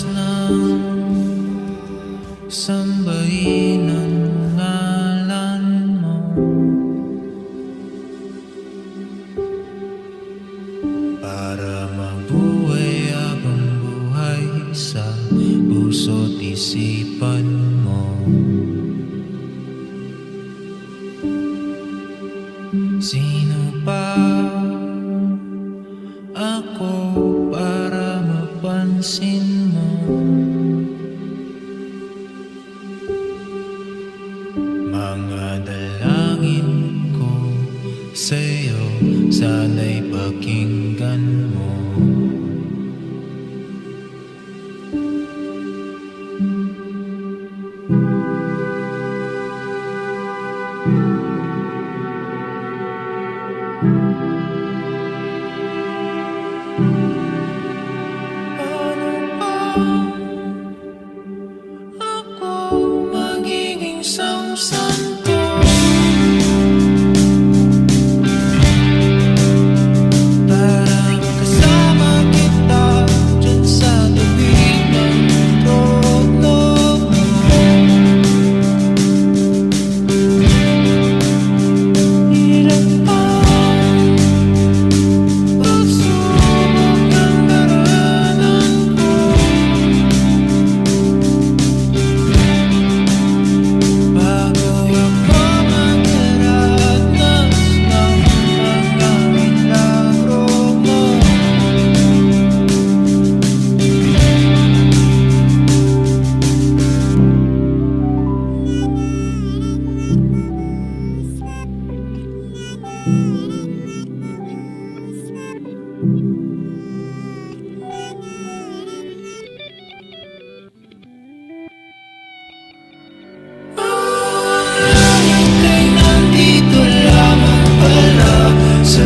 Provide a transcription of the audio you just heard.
Oras nang sambahin ang ngalan mo, para mabuhay habang buhay sa puso't isipan mo. Sino pa ako para mapansin mo? Mga dalangin ko sa'yo, sana'y pakinggan mo. Paano ba ako magiging samsanto? Para makasama kita dyan sa tabi ng trono mo. Hirap pa pagsubok ng daranan ko, bago ako magdaranas ng mga milagro mo. Ang langit ay nandito lamang para sa